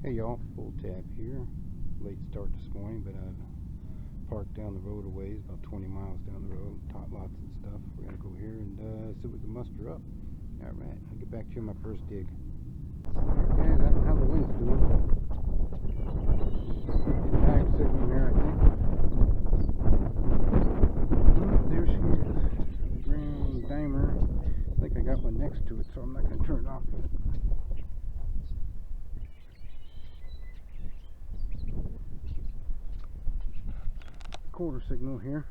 Hey y'all, full tab here. Late start this morning, but I parked down the road a ways, about 20 miles down the road, tot lots and stuff. We're gonna go here and see what we can muster up. Alright, I'll get back to you on my first dig. Okay, that's how the wind's doing. Getting time signal here, I think. There she is. Grand dimer. I think I got one next to it, so I'm not gonna turn it off with it. Quarter signal here.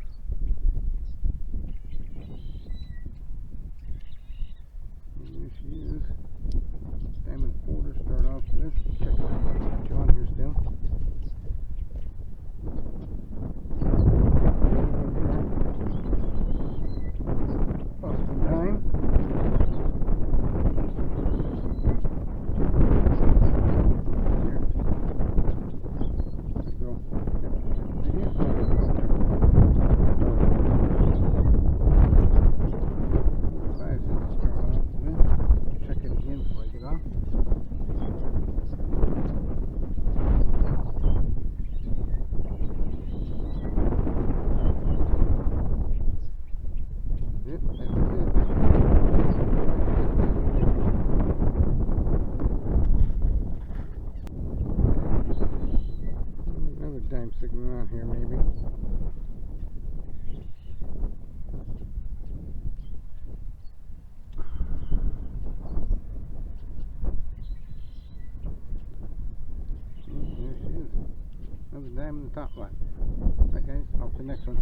And there she is. Diamond quarter, start off with. Check it out. Got you on here still. Busting time. Here. There you go. Right here. Another dime signal out here, maybe. There she is. Another dime in the top line. Alright guys, off to the next one.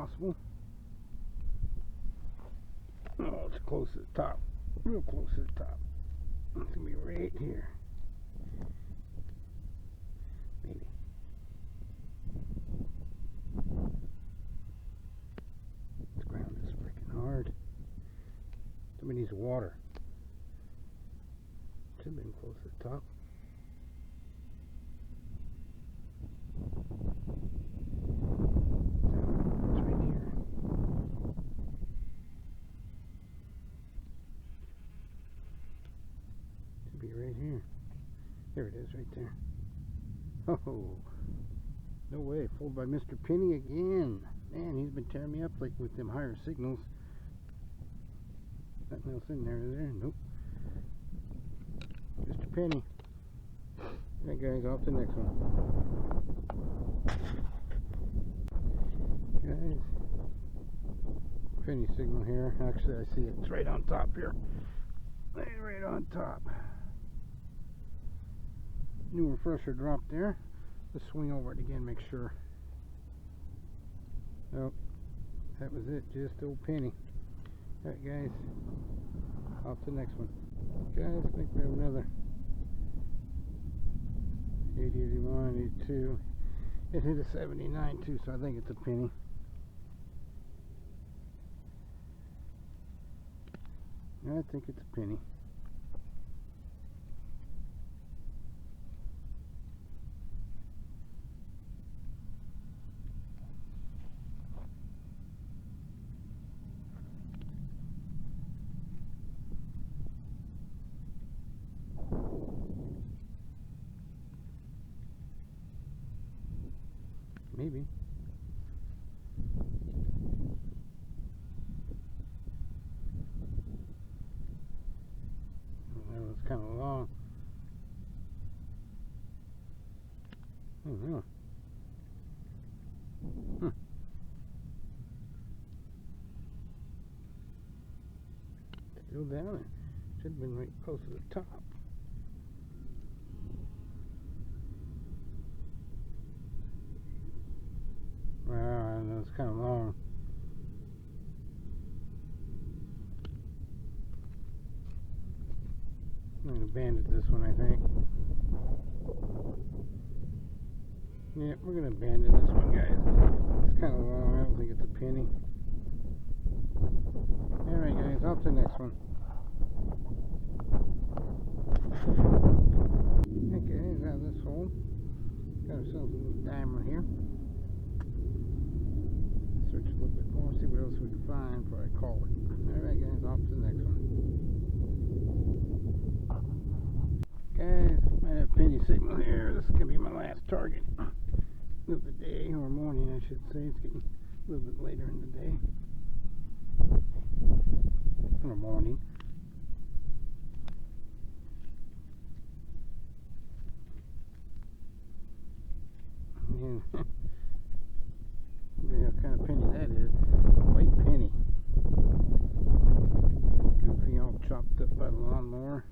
possible. Oh, it's close to the top. Real close to the top. It's going to be right here. Maybe. This ground is freaking hard. Somebody needs water. Should have been close to the top. It's right here. Should be right here. There it is, right there. Oh, no way. Fooled by Mr. Penny again. Man, he's been tearing me up like with them higher signals. Nothing else in there, is there? Nope. Mr. Penny. Alright guys, off to the next one. Guys, Penny signal here. Actually, I see it. It's right on top here. Right on top. New refresher drop there. Let's swing over it again, make sure. Nope. That was it. Just old Penny. Alright guys, off to the next one. Guys, I think we have another 80, 81, 82. It hit a 79 too, so I think it's a penny. I think it's a penny. Maybe. Well, it's kind of long. Oh, yeah. Still down there. Should have been right close to the top. Wow, I know it's kind of long. I'm going to abandon this one, I think. Yeah, we're going to abandon this one, guys. It's kind of long. I don't think it's a penny. Alright, guys, off to the next one. Okay, out of this hole. Got ourselves a little diamond here. Search a little bit more, see what else we can find before I call it. Alright guys, off to the next one. Guys, might have a penny signal here. This is going to be my last target of the day, or morning I should say. It's getting a little bit later in the day. Or morning. And what kind of penny that is. White penny. Goofy, all chopped up by the lawnmower.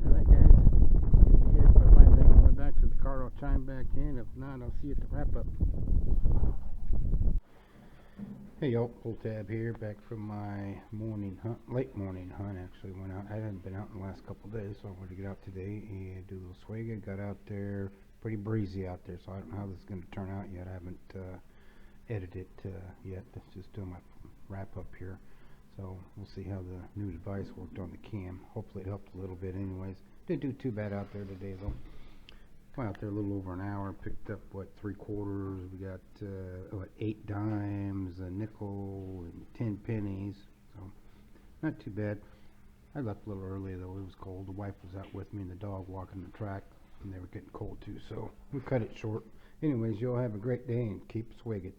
Alright guys, that's gonna be it. If I find anything on the way back to the car, I'll chime back in. If not, I'll see you at the wrap up. Hey y'all, Pull Tab here, back from my morning hunt, late morning hunt actually. Went out, I hadn't been out in the last couple of days, so I wanted to get out today and do a little swig. I got out there, pretty breezy out there, so I don't know how this is going to turn out yet. I haven't edited it yet. Just doing my wrap up here. So we'll see how the new device worked on the cam. Hopefully it helped a little bit anyways. Didn't do too bad out there today though. Went out there a little over an hour, picked up what, 3/4. We got what, 8 dimes, a nickel, and 10 pennies. So not too bad. I left a little early though. It was cold. The wife was out with me and the dog walking the track, and they were getting cold too. So we cut it short. Anyways, y'all have a great day and keep swigging.